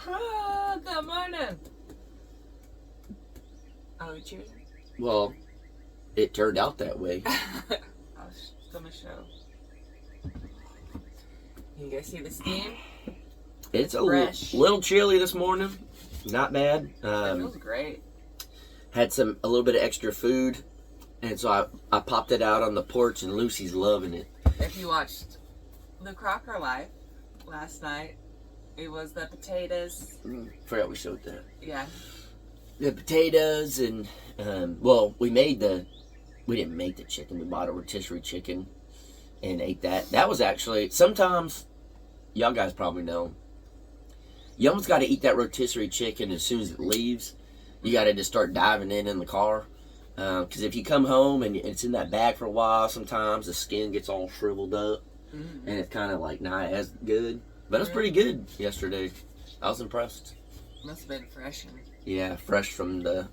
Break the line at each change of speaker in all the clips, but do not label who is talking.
Oh, good morning. Oh, cheers.
Well, it turned out that way.
I was gonna show. You guys see the steam?
It's a
fresh.
little chilly this morning. Not bad.
It feels great.
Had a little bit of extra food, and so I popped it out on the porch, and Lucy's loving it.
If you watched The Crocker Life last night, it was the potatoes.
Forgot we showed that.
Yeah.
The potatoes and we didn't make the chicken. We bought a rotisserie chicken and ate that. That was actually, sometimes, y'all guys probably know, you almost got to eat that rotisserie chicken as soon as it leaves. You got to just start diving in the car. Because if you come home and it's in that bag for a while, sometimes the skin gets all shriveled up. Mm-hmm. And it's kind of like not as good. But it was pretty good yesterday. I was impressed.
Must have been fresh.
Yeah, fresh from the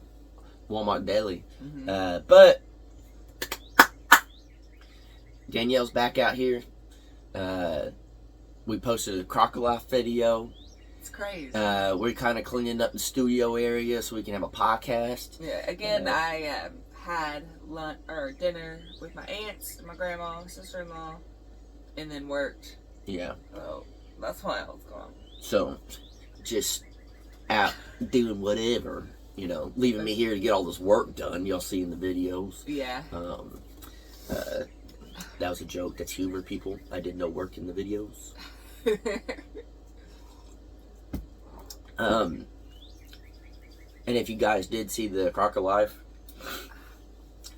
Walmart deli.
Mm-hmm.
But Danielle's back out here. We posted a Crocodile video.
It's crazy.
We're kind of cleaning up the studio area so we can have a podcast.
Yeah. Again, I had lunch or dinner with my aunts, my grandma, sister-in-law, and then worked.
Yeah.
So that's why I was gone.
So just out doing whatever, leaving me here to get all this work done. Y'all see in the videos.
Yeah.
That was a joke. That's humor, people. I did no work in the videos. And if you guys did see the Crocker Life,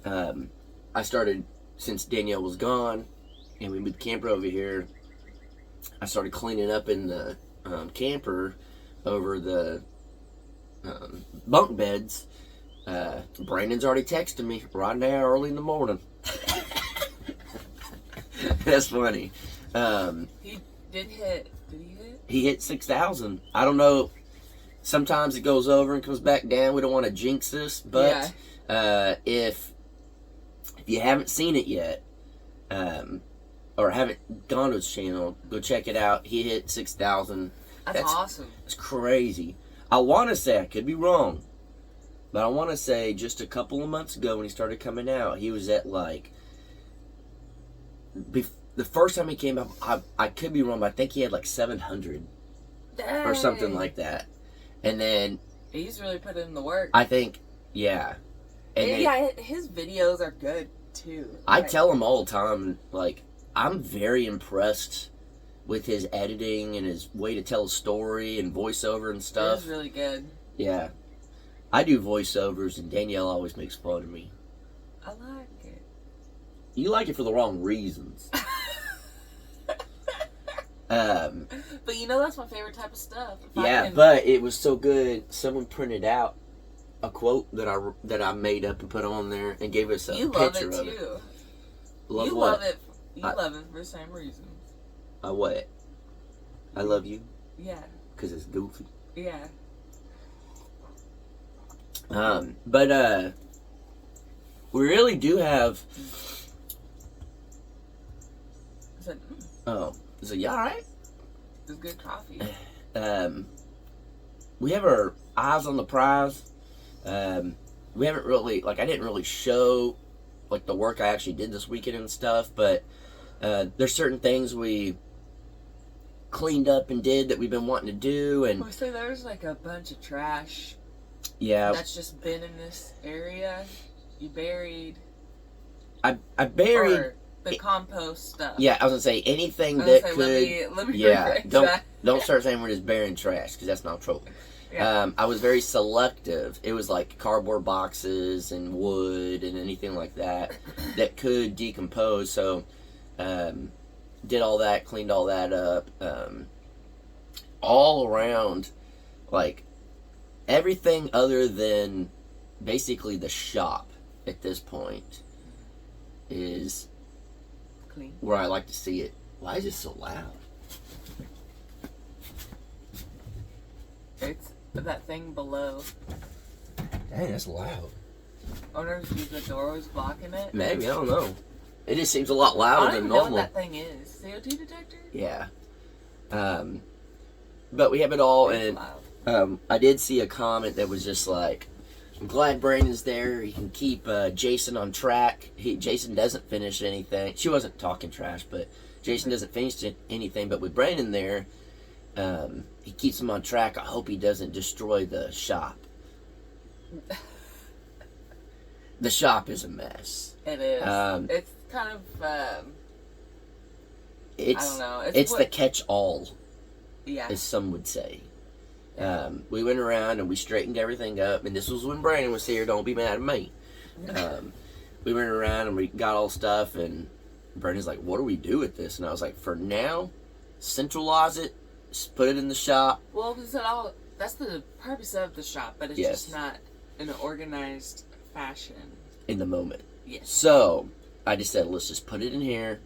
I started, since Danielle was gone and we moved the camper over here, I started cleaning up in the camper over the bunk beds. Brandon's already texting me right now early in the morning. That's funny.
He did hit. Did he hit?
He hit 6,000. I don't know. Sometimes it goes over and comes back down. We don't want to jinx this, but if you haven't seen it yet, or haven't gone to his channel, go check it out. He hit 6,000.
That's awesome.
It's crazy. I want to say, I could be wrong, but I want to say just a couple of months ago when he started coming out, he was at the first time he came up, I could be wrong, but I think he had 700.
Dang.
Or something like that. And then
he's really put in the work.
I think, yeah. And
his videos are good too.
I tell him all the time, I'm very impressed with his editing and his way to tell a story and voiceover and stuff.
It's really good.
Yeah. I do voiceovers and Danielle always makes fun of me.
I like it.
You like it for the wrong reasons.
But that's my favorite type of stuff.
But it was so good. Someone printed out a quote that I made up and put on there and gave us a picture of it.
You
love
it
what?
too. You love it for the same reasons.
What? I love you?
Yeah.
Because it's goofy?
Yeah.
But we really do have... Is it alright?
It's good coffee.
We have our eyes on the prize. We haven't really, I didn't really show, the work I actually did this weekend and stuff, but there's certain things we cleaned up and did that we've been wanting to do, and...
So there's, a bunch of trash.
Yeah.
That's just been in this area. You buried...
I buried...
Or the compost stuff.
Yeah, I was going to say, anything that could...
Let me
yeah, don't start saying we're just burying trash, because that's not true. Yeah. I was very selective. It was cardboard boxes and wood and anything like that that could decompose. So, did all that, cleaned all that up. All around, everything other than basically the shop at this point is
clean.
Where I like to see it. Why is it so loud?
It's that thing below.
Dang, that's loud.
I wonder if the door was blocking it.
Maybe, I don't know. It just seems a lot louder than normal.
I don't know what that thing is. CO2 detector?
Yeah. But we have it all,
it's
and
loud.
I did see a comment that was just like, I'm glad Brandon's there. He can keep Jason on track. Jason doesn't finish anything. She wasn't talking trash, but Jason doesn't finish anything. But with Brandon there, he keeps him on track. I hope he doesn't destroy the shop. The shop is a mess.
It is. It's kind of.
It's,
I don't know.
It's the catch-all,
yeah.
as some would say. We went around and we straightened everything up, and this was when Brandon was here. Don't be mad at me. We went around and we got all stuff, and Brandon's like, "What do we do with this?" And I was like, "For now, centralize it, just put it in the shop."
Well, that's the purpose of the shop, but it's just not in an organized fashion.
In the moment.
Yes.
So I just said, let's just put it in here,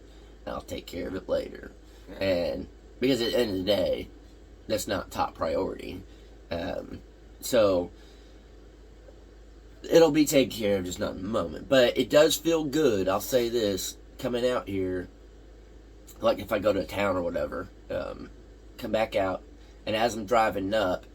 and I'll take care of it later. Yeah. And because at the end of the day, that's not top priority. So it'll be taken care of, just not in the moment. But it does feel good. I'll say this, coming out here, like if I go to a town or whatever, come back out, and as I'm driving up,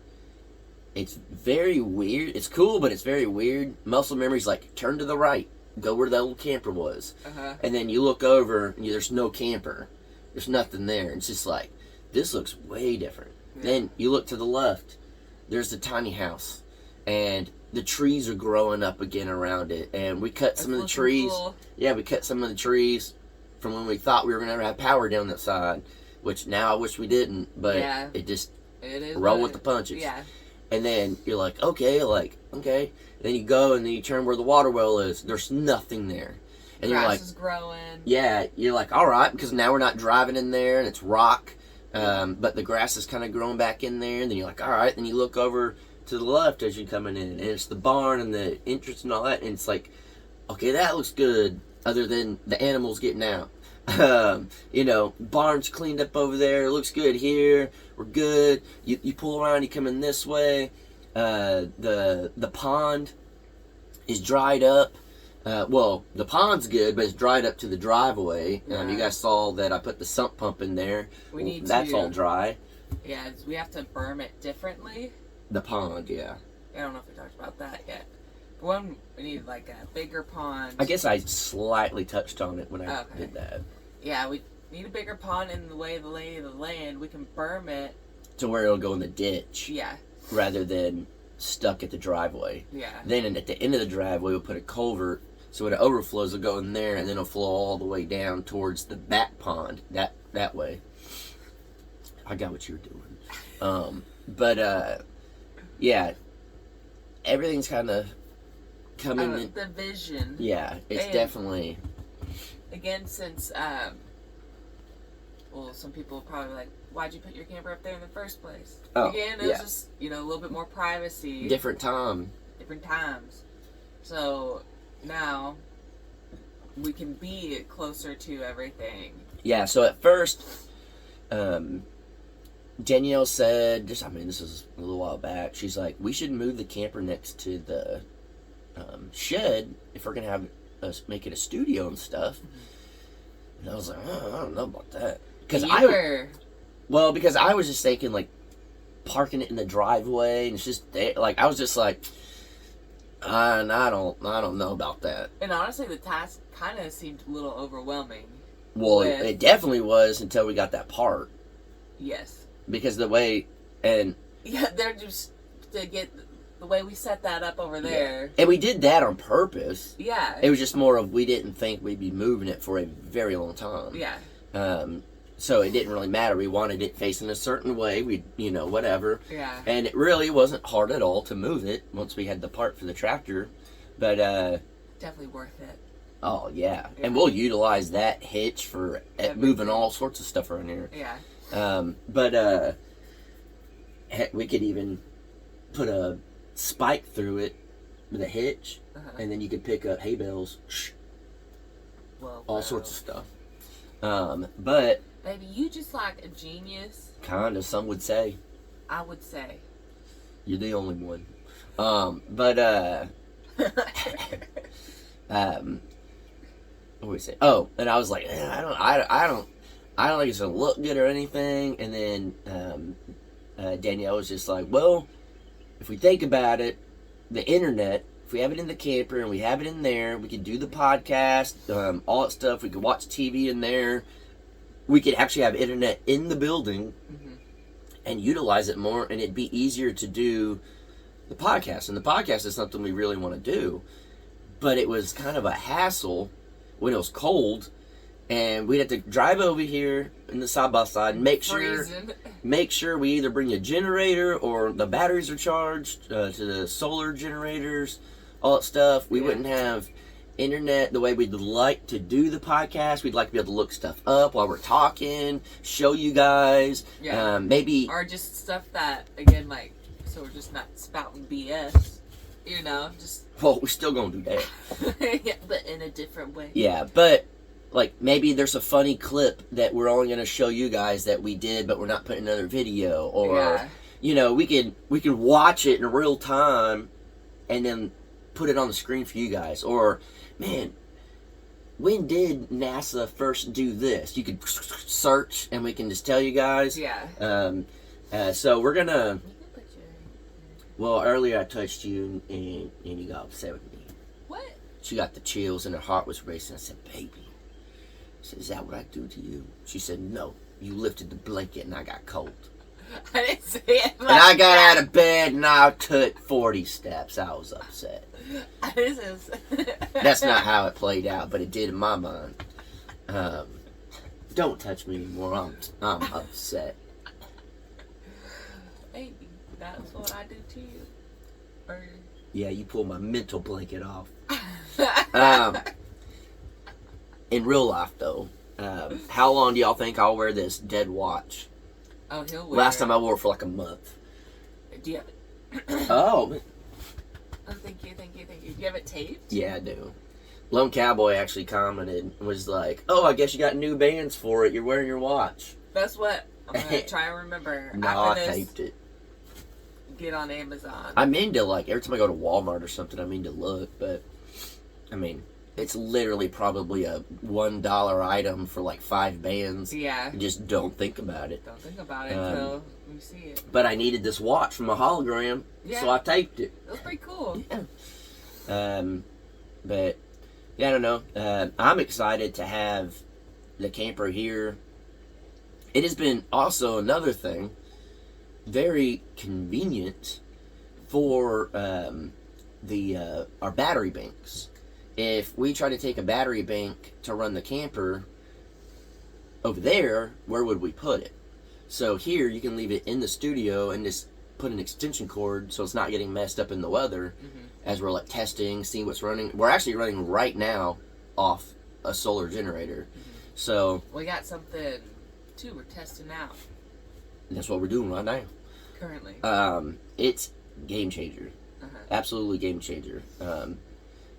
it's very weird. It's cool, but it's very weird. Muscle memory's like, turn to the right, go where that little camper was. And then you look over, and there's no camper. There's nothing there. It's just like, this looks way different. Yeah. Then you look to the left, there's the tiny house, and the trees are growing up again around it. And we cut some of the trees. Cool. Yeah, we cut some of the trees from when we thought we were going to have power down that side, which now I wish we didn't, but it just roll with the punches.
Yeah.
And then you're like, okay. Then you go and then you turn where the water well is. There's nothing there. And
grass
you're like,
is growing.
Yeah, you're like, all right, because now we're not driving in there and it's rock. But the grass is kind of growing back in there. And then you're like, all right. Then you look over to the left as you're coming in. And it's the barn and the entrance and all that. And it's like, okay, that looks good. Other than the animals getting out. Barn's cleaned up over there. It looks good here. We're good. You pull around, you come in this way. The pond is dried up. The pond's good, but it's dried up to the driveway. You guys saw that I put the sump pump in there. That's all dry.
Yeah, we have to berm it differently.
The pond, yeah.
I don't know if we talked about that yet. One, we need like a bigger pond.
I guess I slightly touched on it when I did that.
Yeah, we need a bigger pond in the way of the lay of the land. We can berm it
to where it'll go in the ditch.
Yeah.
Rather than stuck at the driveway.
Yeah.
Then at the end of the driveway, we'll put a culvert, so when it overflows, it'll go in there, and then it'll flow all the way down towards the back pond. That way. I got what you were doing. Yeah, everything's kind of coming in.
The vision.
Yeah, it's definitely.
Again, since, some people are probably like, why'd you put your camper up there in the first place? Again, it was just, a little bit more privacy.
Different times.
So, now, we can be closer to everything.
Yeah, so at first, Danielle said, this was a little while back, she's like, we should move the camper next to the shed if we're going to make it a studio and stuff. And I was like, I don't know about that. Because I was just thinking, like, parking it in the driveway, and it's just there. Like, I was just like, I don't know about that.
And honestly, the task kind of seemed a little overwhelming.
Well, it definitely was until we got that part.
Yes. Because
the way, and...
Yeah, they're just to get the way we set that up over there.
Yeah. And we did that on purpose.
Yeah.
It was just more of we didn't think we'd be moving it for a very long time.
Yeah.
So it didn't really matter. We wanted it facing a certain way. Whatever.
Yeah.
And it really wasn't hard at all to move it once we had the part for the tractor. But,
definitely worth it.
Oh, yeah. And we'll utilize that hitch for moving all sorts of stuff around here.
Yeah.
Heck, we could even put a spike through it with a hitch, and then you could pick up hay bales. All sorts of stuff. But...
Baby, you just like a genius.
Kind of, some would say.
I would say.
You're the only one. What do we say? Oh, and I was like, I don't think it's gonna look good or anything. And then Danielle was just like, well, if we think about it, the internet, if we have it in the camper and we have it in there, we could do the podcast, all that stuff. We could watch TV in there. We could actually have internet in the building and utilize it more, and it'd be easier to do the podcast. And the podcast is something we really want to do. But it was kind of a hassle when it was cold, and we'd have to drive over here in the side-by-side and make sure we either bring a generator or the batteries are charged to the solar generators, all that stuff. We wouldn't have internet the way we'd like to do the podcast. We'd like to be able to look stuff up while we're talking, show you guys.
Yeah.
Maybe.
Or just stuff that, again, like, so we're just not spouting BS. You know, just.
Well, we're still going to do that.
Yeah, but in a different way.
Yeah, but. Like, maybe there's a funny clip that we're only going to show you guys that we did, but we're not putting another video. Or, you know, we could watch it in real time and then put it on the screen for you guys. Or, man, when did NASA first do this? You could search and we can just tell you guys.
Yeah.
So we're going to... Well, earlier I touched you and you got upset with me.
What?
She got the chills and her heart was racing. I said, baby. I said, is that what I do to you? She said, no. You lifted the blanket and I got cold.
I didn't say it like
and I got
that.
out of bed and I took 40 steps. I was upset. That's not how it played out, but it did in my mind. Don't touch me anymore. I'm upset.
Maybe that's what I do to you. Or...
Yeah, you pulled my mental blanket off. In real life, though, how long do y'all think I'll wear this dead watch?
Oh, he'll wear
Last time I wore it for like a month.
Do you have it?
Oh,
thank you. Do you have it taped?
yeah, I do. Lone Cowboy actually commented and was like, oh, I guess you got new bands for it. You're wearing your watch.
That's what I'm going to try and remember.
No,
after
I
this,
taped it.
Get on Amazon.
I mean to, like, every time I go to Walmart or something, I mean to look, but, I mean... It's literally probably a $1 item for like 5 bands.
Yeah.
You just don't think about it.
Don't think about it until you see it.
But I needed this watch from a hologram, so I taped it.
That was pretty cool.
Yeah. But, yeah, I don't know. I'm excited to have the camper here. It has been also another thing, very convenient for our battery banks. If we try to take a battery bank to run the camper over there, where would we put it? So here, you can leave it in the studio and just put an extension cord so it's not getting messed up in the weather as we're like testing, seeing what's running. We're actually running right now off a solar generator. So
we got something too we're testing out.
That's what we're doing right now.
Currently.
It's game changer. Absolutely game changer.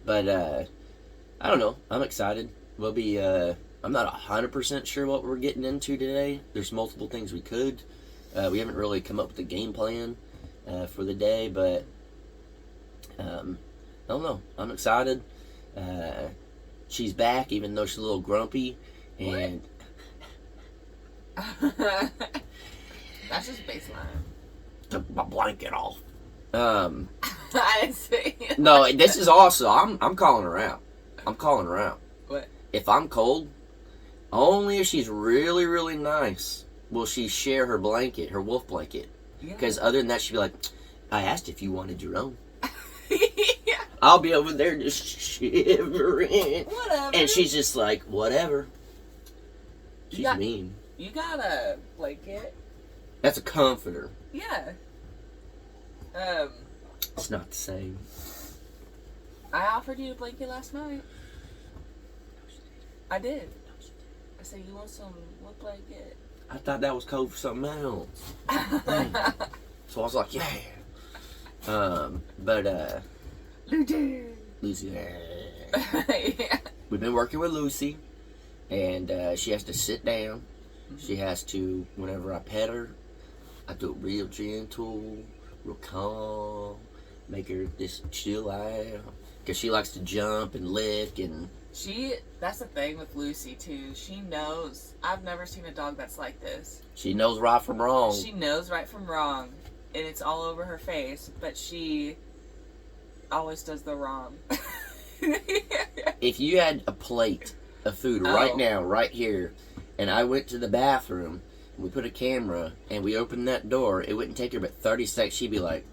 But, I don't know. I'm excited. We'll be, I'm not 100% sure what we're getting into today. There's multiple things we could. We haven't really come up with a game plan, for the day, but, I don't know. I'm excited. She's back, even though she's a little grumpy, and...
That's just baseline.
Took my blanket off.
I didn't see it.
No, this is also, I'm calling her out. I'm calling her out.
What?
If I'm cold, only if she's really, really nice will she share her blanket, her wolf blanket. Because other than that, she'd be like, I asked if you wanted your own.
Yeah.
I'll be over there just shivering.
Whatever.
And she's just like, whatever. She's mean.
You got a blanket.
That's a comforter.
Yeah.
It's not the same.
I offered you a blanket last night. I did. I said, you want some what blanket?
I thought that was code for something else. So I was like, yeah. But
Lucy. Yeah.
We've been working with Lucy, and she has to sit down. She has to, whenever I pet her, I do it real gentle, real calm, make her just chill out. Because she likes to jump and lick and
That's the thing with Lucy too. She knows. I've never seen a dog that's like this.
She knows right from wrong.
She knows right from wrong, and it's all over her face. But she always does the wrong.
If you had a plate of food right now, right here, and I went to the bathroom, and we put a camera, and we opened that door, it wouldn't take her but 30 seconds. She'd be like,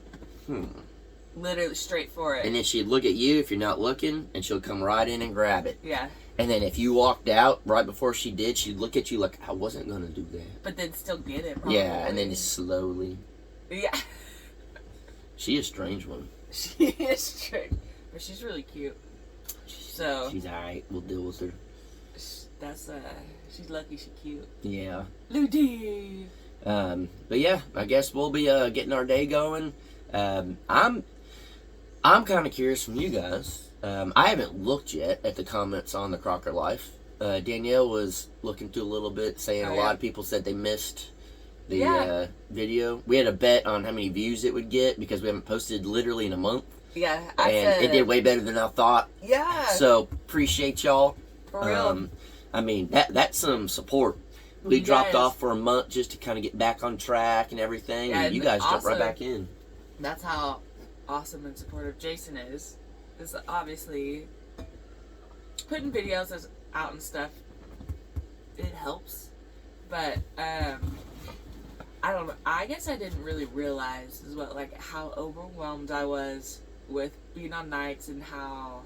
Literally straight for it.
And then she'd look at you if you're not looking, and she'll come right in and grab it.
Yeah.
And then if you walked out right before she did, she'd look at you like, I wasn't going to do that.
But then still get it, probably.
Yeah, and then just slowly.
Yeah.
She is a strange one.
She is strange. But she's really cute. So.
She's alright. We'll deal with her.
She's lucky she's cute.
Yeah.
Ludi.
But yeah, I guess we'll be getting our day going. I'm kind of curious from you guys. I haven't looked yet at the comments on the Crocker Life. Danielle was looking through a little bit, saying a lot of people said they missed the video. We had a bet on how many views it would get because we haven't posted literally in a month.
Yeah,
it did way better than I thought.
Yeah.
So appreciate y'all.
For real.
I mean that's some support. We dropped off for a month just to kind of get back on track and everything, and you guys jumped right back in.
That's how awesome and supportive Jason is. Is obviously putting videos out and stuff. It helps, but I don't know. I guess I didn't really realize as well, like how overwhelmed I was with being on nights and how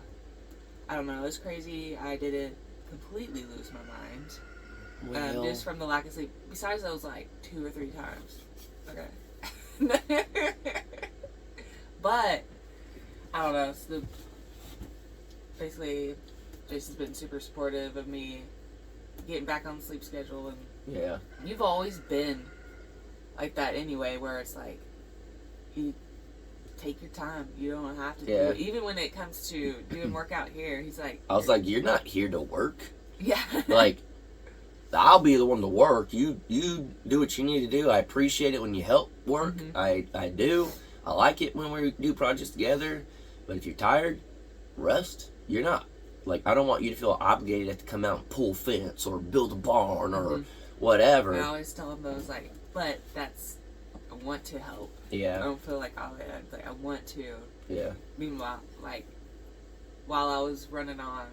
I don't know. It was crazy. I didn't completely lose my mind. Just from the lack of sleep. Besides those, like 2 or 3 times. Okay. But I don't know. So basically, Jason's been super supportive of me getting back on the sleep schedule, and you've always been like that anyway. Where it's like you take your time. You don't have to do it. Even when it comes to doing work out here, he's like,
I was like, you're not here to work.
Yeah.
Like, I'll be the one to work. You do what you need to do. I appreciate it when you help work. I do. I like it when we do projects together. But if you're tired, rest. You're not. Like, I don't want you to feel obligated to have to come out and pull fence or build a barn or whatever.
I always tell him those, like, but I want to help.
Yeah.
I don't feel like obligated. Like, I want to.
Yeah.
Meanwhile, like, while I was running on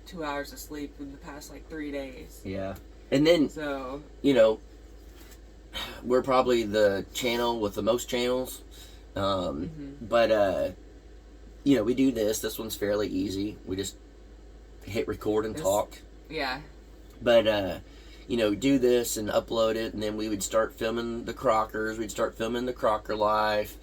2 hours of sleep in the past, like, 3 days.
Yeah. And then,
so,
we're probably the channel with the most channels. But, we do this. This one's fairly easy. We just hit record and talk.
Yeah.
But, do this and upload it, and then we would start filming the Crockers. We'd start filming the Crocker Life.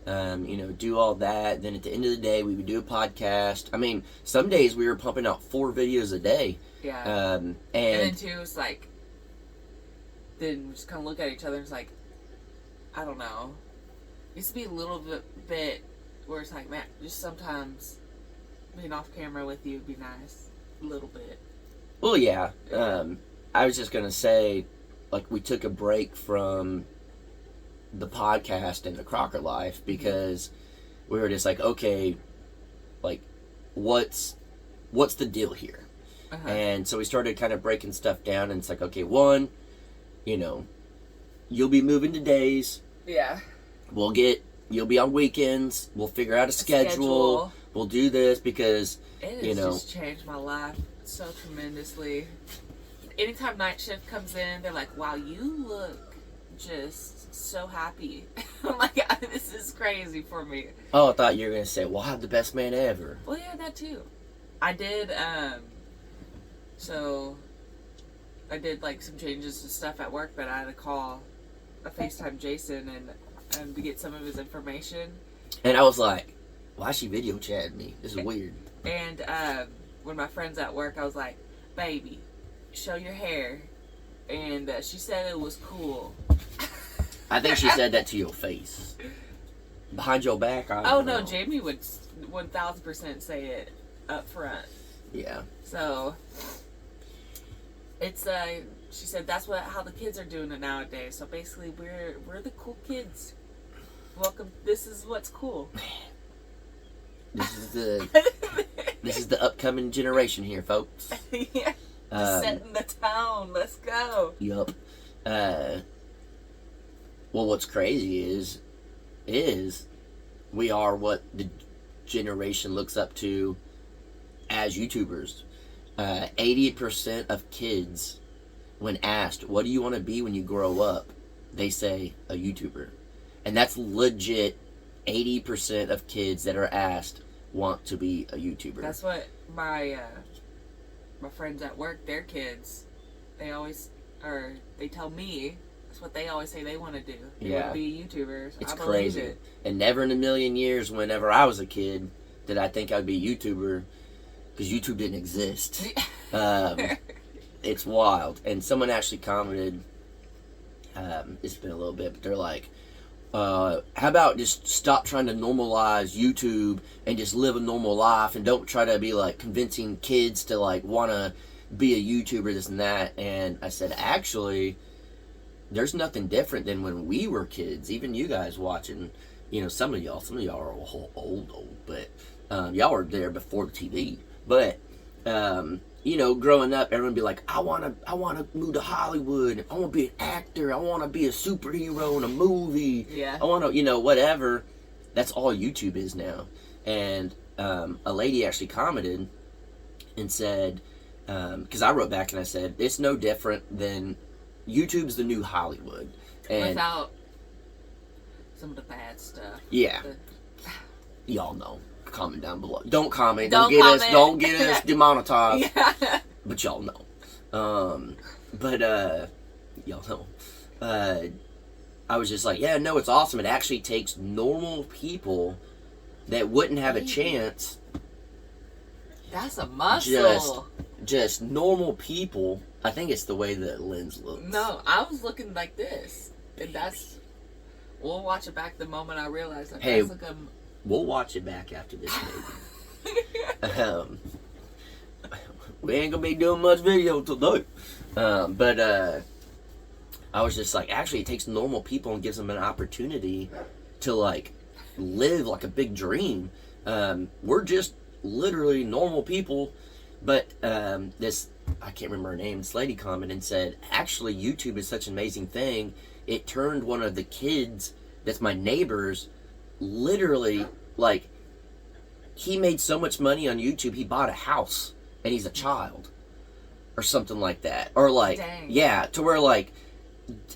Do all that. Then at the end of the day, we would do a podcast. I mean, some days we were pumping out 4 videos a day.
Yeah. And then too, it's like, then we just kind of look at each other and it's like, I don't know. It used to be a little bit where it's like, man, just sometimes being off camera with you would be nice. A little bit.
Well, yeah. I was just going to say, like, we took a break from the podcast and the Crocker Life because we were just like, okay, like, what's the deal here? And so we started kind of breaking stuff down, and it's like, okay, one, you'll be moving to days.
Yeah.
You'll be on weekends. We'll figure out a schedule. We'll do this because,
it has just changed my life so tremendously. Anytime night shift comes in, they're like, wow, you look just so happy. I'm like, this is crazy for me.
Oh, I thought you were going to say, well, I'm the best man ever.
Well, yeah, that too. I did, I did like some changes to stuff at work, but I had to call a FaceTime Jason and to get some of his information.
And I was like, why is she video chatting me? This is weird.
And when my friend's at work, I was like, baby, show your hair. And she said it was cool.
I think she said that to your face. Behind your back, I don't know.
No, Jamie would 1000% say it up front.
Yeah.
So it's she said that's how the kids are doing it nowadays. So basically we're the cool kids. Welcome. This is what's cool.
This is the This is the upcoming generation here, folks.
Yeah. Just setting the tone. Let's go.
Yup. Well, what's crazy is we are what the generation looks up to as YouTubers. 80% of kids, when asked, what do you want to be when you grow up, they say a YouTuber. And that's legit. 80% of kids that are asked want to be a YouTuber.
That's what my friends at work, their kids, they tell me, that's what they always say they want to do. They want to be YouTubers.
It's
I believe
crazy.
it.
And never in a million years, whenever I was a kid, did I think I'd be a YouTuber, because YouTube didn't exist. It's wild. And someone actually commented, it's been a little bit, but they're like, how about just stop trying to normalize YouTube and just live a normal life, and don't try to be like convincing kids to like want to be a YouTuber, this and that. And I said, actually, there's nothing different than when we were kids. Even you guys watching, some of y'all are old, but y'all were there before the TV. But growing up, everyone would be like, I wanna move to Hollywood. I wanna be an actor. I wanna be a superhero in a movie.
Yeah.
I wanna, whatever. That's all YouTube is now. And a lady actually commented and said, because I wrote back and I said, it's no different than YouTube's the new Hollywood. And
without some of the bad stuff.
Yeah. Y'all know. Comment down below. Don't comment.
Don't
get us demonetized.
Yeah.
But y'all know. Y'all know. I was just like, yeah, no, it's awesome. It actually takes normal people that wouldn't have a chance.
That's a muscle.
Just normal people. I think it's the way the lens looks.
No, I was looking like this. And we'll watch it back the moment I realize that.
Hey,
that's like a...
We'll watch it back after this, baby. We ain't gonna be doing much video today. I was just like, actually, it takes normal people and gives them an opportunity to, like, live like a big dream. We're just literally normal people. But I can't remember her name, this lady commented and said, actually, YouTube is such an amazing thing. It turned one of the kids that's my neighbor's, literally, like, he made so much money on YouTube, he bought a house, and he's a child, or something like that. Or, like,
dang.
Yeah, to where, like,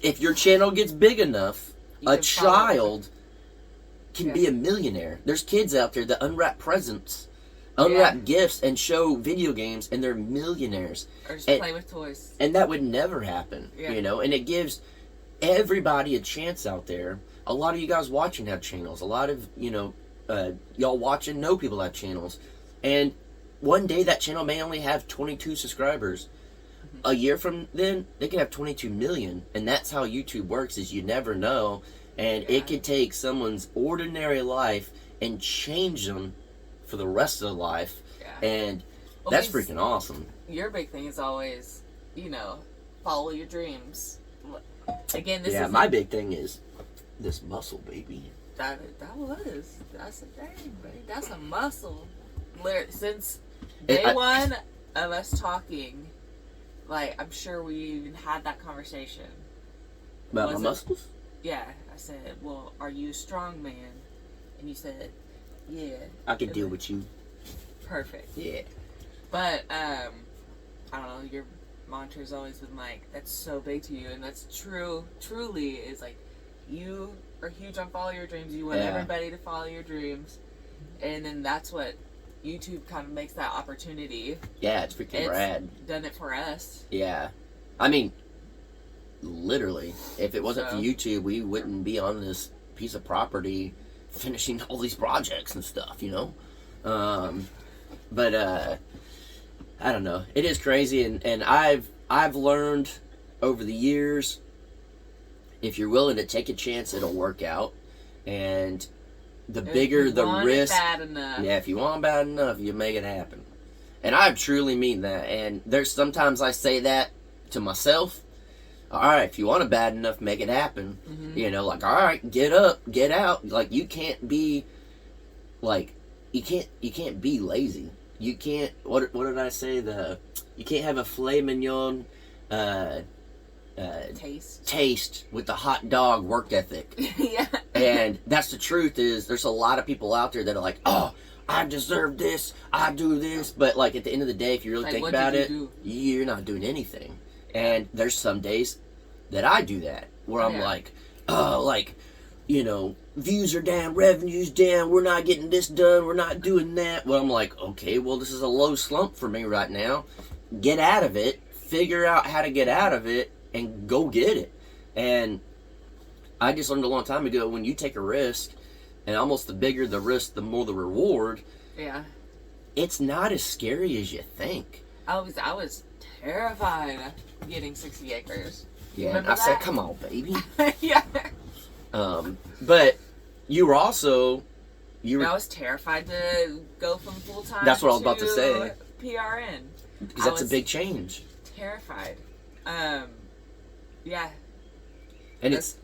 if your channel gets big enough, a child can be a millionaire. There's kids out there that unwrap presents, unwrap gifts, and show video games, and they're millionaires.
Or just play with toys.
And that would never happen, and it gives everybody a chance out there. A lot of you guys watching have channels. A lot of, y'all watching know people have channels. And one day that channel may only have 22 subscribers. A year from then, they can have 22 million. And that's how YouTube works, is you never know. And it could take someone's ordinary life and change them for the rest of their life. Yeah. And that's freaking awesome.
Your big thing is always, follow your dreams. Again, this is...
my big thing is this muscle, baby.
That's a thing, baby. That's a muscle. Since day one of us talking, like, I'm sure we even had that conversation.
About my muscles?
Yeah. I said, well, are you a strong man? And you said, yeah.
I could deal with you.
Perfect.
Yeah.
But, I don't know, your mantra's always been like, that's so big to you, and that's truly is like, you are huge on follow your dreams. You want everybody to follow your dreams, and then that's what YouTube kind of makes that opportunity.
Yeah, it's freaking rad.
Done it for us.
Yeah, I mean, literally, if it wasn't for YouTube, we wouldn't be on this piece of property finishing all these projects and stuff, But I don't know. It is crazy, and I've learned over the years, if you're willing to take a chance, it'll work out. And the bigger the risk,
bad enough.
Yeah, if you want it bad enough, you make it happen. And I truly mean that. And there's sometimes I say that to myself. All right, if you want it bad enough, make it happen. Mm-hmm. Like, all right, get up, get out. Like, you can't be, like, you can't be lazy. you can't. What did I say? You can't have a filet mignon taste with the hot dog work ethic.
Yeah.
And that's the truth. Is there's a lot of people out there that are like, oh, I deserve this, I do this, but like at the end of the day, if you really think about it, you're not doing anything. And there's some days that I do that where I'm like, oh, like, you know, views are down, revenue's down, we're not getting this done, we're not doing that. Well, I'm like, okay, well, this is a low slump for me right now. Get out of it, figure out how to get out of it, and go get it. And I just learned a long time ago, when you take a risk, and almost the bigger the risk, the more the reward.
Yeah.
It's not as scary as you think.
I was terrified of getting 60 acres.
Yeah, and I said, come on, baby.
Yeah.
But you were also...
I was terrified to go from full-time
That's what I was about to say.
PRN.
Because that's a big change.
Terrified. Yeah.
And
that's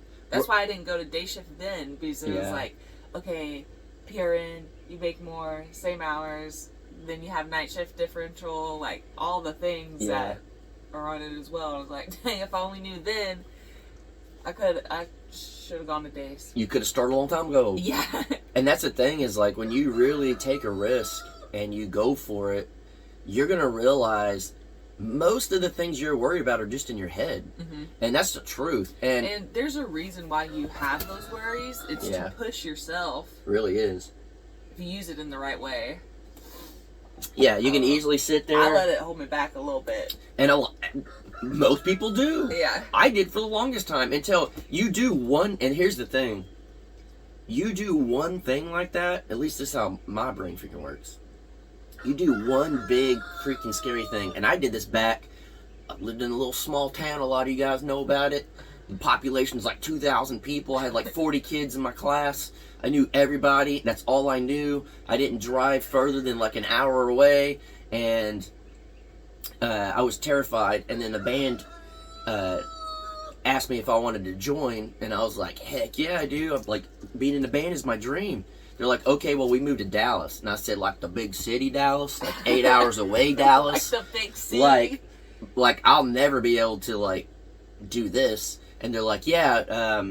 why I didn't go to day shift then, because it was like, okay, PRN, you make more, same hours, then you have night shift differential, like all the things that are on it as well. I was like, dang, if I only knew then, I should have gone to days.
You could have started a long time ago.
Yeah.
And that's the thing, is like when you really take a risk and you go for it, you're going to realize most of the things you're worried about are just in your head. Mm-hmm. And that's the truth. And
there's a reason why you have those worries. It's to push yourself.
It really is.
If you use it in the right way.
Yeah, you can easily sit there.
I let it hold me back a little bit.
And most people do.
Yeah.
I did for the longest time until you do one, and here's the thing. You do one thing like that, at least this is how my brain freaking works. You do one big freaking scary thing. And I did this back. I lived in a little small town. A lot of you guys know about it. The population's like 2,000 people. I had like 40 kids in my class. I knew everybody. That's all I knew. I didn't drive further than like an hour away. And I was terrified. And then the band asked me if I wanted to join. And I was like, heck yeah, I do. I'm like, being in the band is my dream. They're like, okay, well, we moved to Dallas. And I said, like, the big city Dallas? Like, 8 hours away Dallas?
Like the big city?
Like, I'll never be able to, like, do this. And they're like, yeah,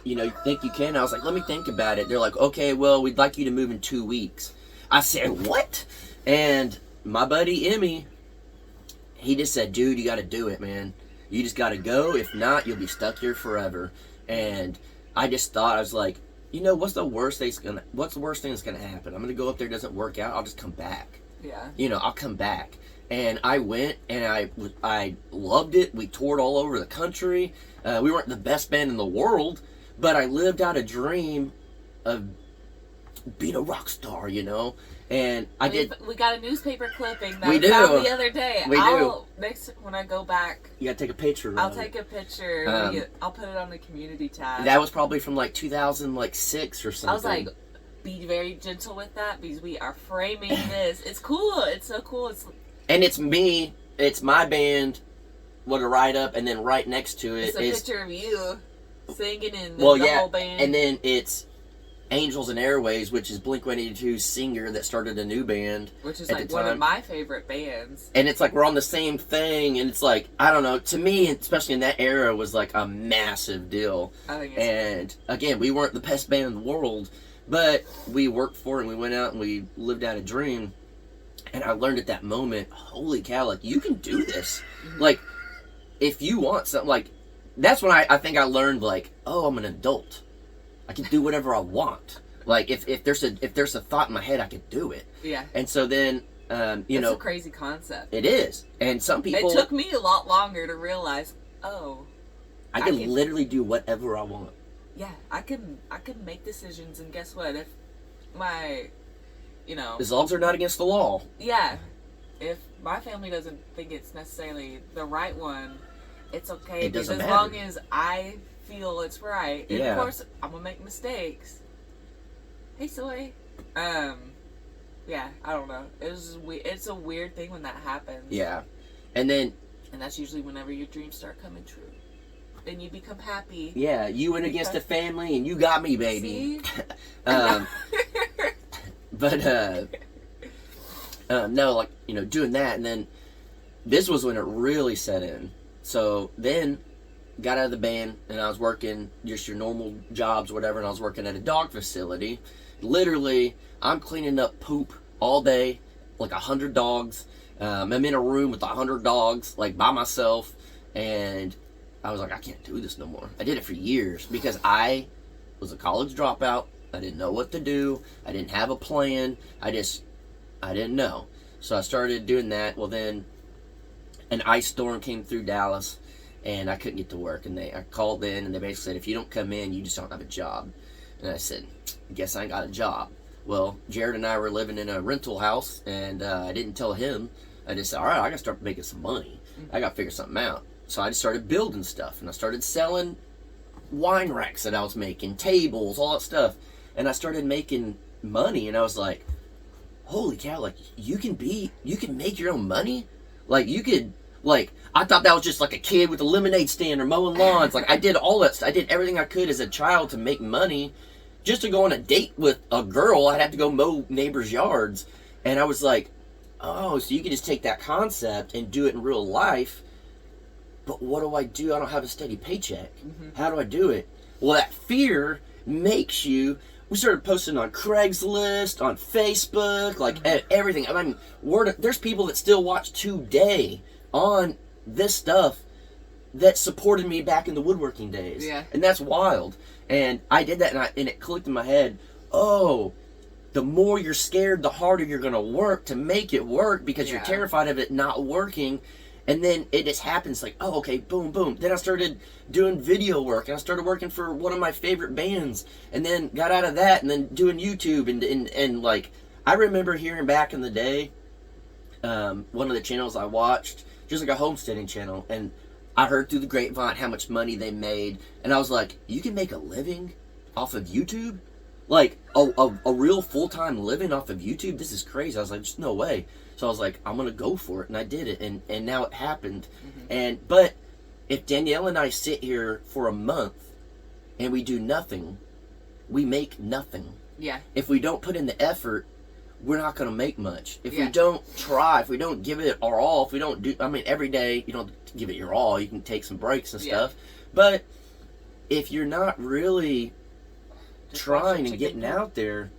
you know, you think you can? I was like, let me think about it. They're like, okay, well, we'd like you to move in 2 weeks. I said, what? And my buddy, Emmy, he just said, dude, you got to do it, man. You just got to go. If not, you'll be stuck here forever. And I just thought, I was like, you know, what's the worst thing that's gonna happen? I'm gonna go up there, it doesn't work out, I'll just come back.
Yeah.
You know, I'll come back. And I went, and I loved it. We toured all over the country. We weren't the best band in the world, but I lived out a dream of being a rock star, you know. And
we got a newspaper clipping that
we
I found the other day. Next, when I go back,
you gotta take a picture.
I'll take a picture. I'll put it on the community tab.
That was probably from like 2006 or something.
I was like, be very gentle with that, because we are framing this. It's cool. It's so cool.
And it's me. It's my band with a write up, and then right next to it
is a picture of you singing in the whole band.
And then it's Angels and Airways, which is Blink-182's singer that started a new band.
Which is like one of my favorite bands.
And it's like we're on the same thing, and it's like, I don't know, to me, especially in that era, was like a massive deal.
I think
and again, we weren't the best band in the world, but we worked for it, and we went out and we lived out a dream. And I learned at that moment, holy cow, like, you can do this. Mm-hmm. Like, if you want something, like, that's when I think I learned, like, oh, I'm an adult. I can do whatever I want. Like, if there's a thought in my head, I could do it.
Yeah.
And so then, you know,
it's a crazy concept.
It is. And some people.
It took me a lot longer to realize,
I can literally do whatever I want.
Yeah, I can make decisions, and guess what? If my, you know,
as long as they're not against the law.
Yeah. If my family doesn't think it's necessarily the right one, it's okay.
It doesn't matter.
As long as I feel it's right. And
yeah.
Of course, I'm gonna make mistakes. Hey, Soy. Yeah, I don't know. It's a weird thing when that happens.
Yeah, and
that's usually whenever your dreams start coming true, and you become happy.
Yeah, you went against the family, and you got me, baby.
See?
But No, like, doing that, and then this was when it really set in. So then got out of the band, and I was working just your normal jobs, whatever, and I was working at a dog facility. Literally, I'm cleaning up poop all day, like 100 dogs. I'm in a room with 100 dogs, like by myself, and I was like, I can't do this no more. I did it for years because I was a college dropout. I didn't know what to do. I didn't have a plan. I didn't know. So I started doing that. Well, then an ice storm came through Dallas, and I couldn't get to work. And I called in, and they basically said, if you don't come in, you just don't have a job. And I said, I guess I ain't got a job. Well, Jared and I were living in a rental house, and I didn't tell him. I just said, all right, I got to start making some money. I got to figure something out. So I just started building stuff, and I started selling wine racks that I was making, tables, all that stuff. And I started making money, and I was like, holy cow, like, you can make your own money? Like, you could, like, I thought that was just like a kid with a lemonade stand or mowing lawns. Like, I did all that stuff. I did everything I could as a child to make money. Just to go on a date with a girl, I'd have to go mow neighbors' yards. And I was like, oh, so you can just take that concept and do it in real life. But what do I do? I don't have a steady paycheck. How do I do it? Well, that fear makes you... We started posting on Craigslist, on Facebook, like everything. I mean, there's people that still watch today on this stuff that supported me back in the woodworking days.
Yeah.
And that's wild. And I did that, and it clicked in my head, oh, the more you're scared, the harder you're going to work to make it work because you're terrified of it not working. And then it just happens like, oh, okay, boom, boom. Then I started doing video work, and I started working for one of my favorite bands, and then got out of that, and then doing YouTube, and like, I remember hearing back in the day, one of the channels I watched, just like a homesteading channel, and I heard through the grapevine how much money they made, and I was like, you can make a living off of YouTube? Like, a real full-time living off of YouTube? This is crazy. I was like, just no way. So I was like, I'm going to go for it. And I did it. And now it happened. But if Danielle and I sit here for a month and we do nothing, we make nothing.
Yeah.
If we don't put in the effort, we're not going to make much. If we don't try, if we don't give it our all, if we don't do, I mean, every day you don't give it your all. You can take some breaks and stuff. But if you're not really trying and getting out there,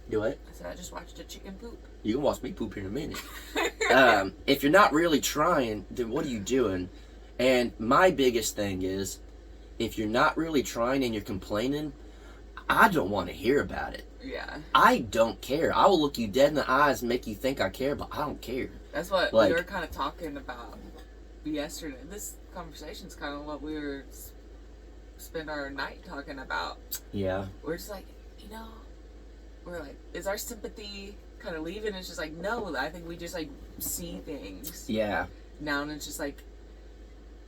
do it.
I said I just watched a chicken poop.
You can watch me poop here in a minute. If you're not really trying, then what are you doing? And my biggest thing is, if you're not really trying and you're complaining, I don't want to hear about it.
Yeah.
I don't care. I will look you dead in the eyes and make you think I care, but I don't care.
That's what we were kind of talking about yesterday. This conversation's kind of what we were spend our night talking about.
Yeah.
We're just like, we're like, is our sympathy kind of leaving? It's just like, no, I think we just like see things.
Yeah.
Now, and it's just like,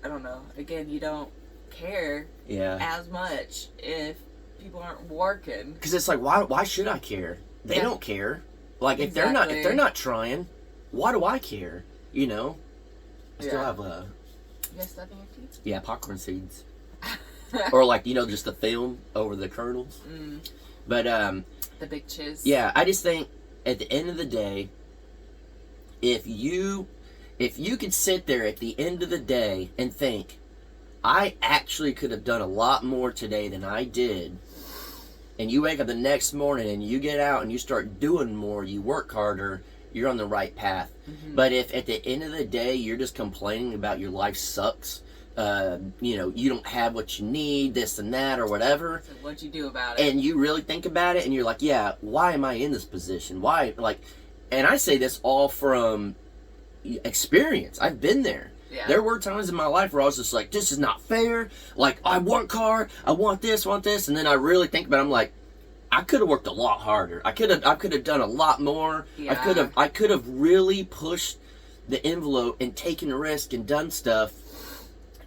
I don't know. Again, you don't care as much if people aren't working. Because
it's like, why should I care? They don't care. Like, if they're not trying, why do I care? You know? I still have
You got stuff in your teeth?
Yeah, popcorn seeds. Or like, just the film over the kernels. But
the big chiz.
Yeah, I just think at the end of the day, if you could sit there at the end of the day and think, I actually could have done a lot more today than I did, and you wake up the next morning and you get out and you start doing more, you work harder, you're on the right path. But if at the end of the day you're just complaining about your life sucks, you don't have what you need, this and that, or whatever.
So what you do about it?
And you really think about it, and you're like, yeah, why am I in this position? Why, and I say this all from experience. I've been there.
Yeah.
There were times in my life where I was just like, this is not fair. Like, I work hard, I want this, and then I really think about it, I'm like, I could have worked a lot harder. I could have done a lot more.
Yeah.
I could have really pushed the envelope and taken a risk and done stuff.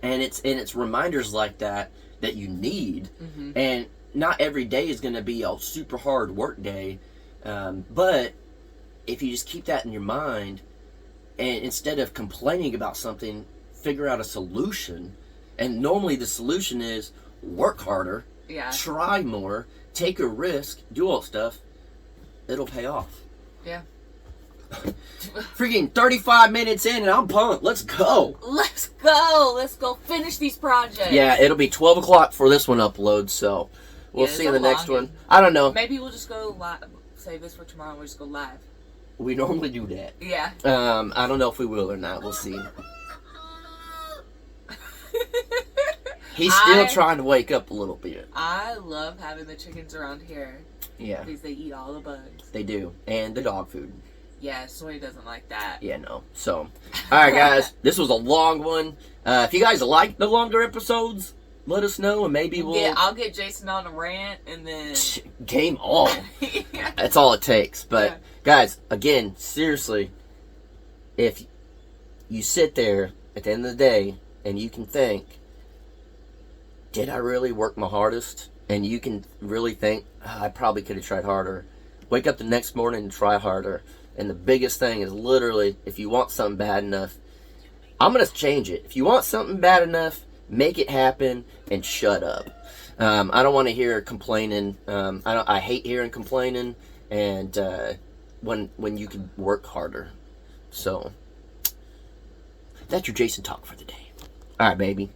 And it's reminders like that you need. And not every day is going to be a super hard work day. But if you just keep that in your mind, and instead of complaining about something, figure out a solution. And normally the solution is work harder, try more, take a risk, do all that stuff. It'll pay off.
Yeah.
Freaking 35 minutes in and I'm pumped. Let's go.
Let's go. Let's go finish these projects.
Yeah, it'll be 12 o'clock for this one upload, so we'll see in the next one. I don't know.
Maybe we'll just go live. Save this for tomorrow and we'll just go live.
We normally do that.
Yeah.
I don't know if we will or not. We'll see. He's still trying to wake up a little bit.
I love having the chickens around here.
Yeah.
Because they eat all the bugs.
They do. And the dog food.
Yeah, Soy doesn't like that.
Yeah, no. So, alright guys, this was a long one. If you guys like the longer episodes, let us know and maybe we'll...
I'll get Jason on a rant and then...
Game on.
Yeah.
That's all it takes. But, guys, again, seriously, if you sit there at the end of the day and you can think, did I really work my hardest? And you can really think, I probably could have tried harder. Wake up the next morning and try harder. And the biggest thing is literally, if you want something bad enough, I'm going to change it. If you want something bad enough, make it happen and shut up. I don't want to hear complaining. I hate hearing complaining. And when you can work harder. So, that's your Jason talk for the day. All right, baby.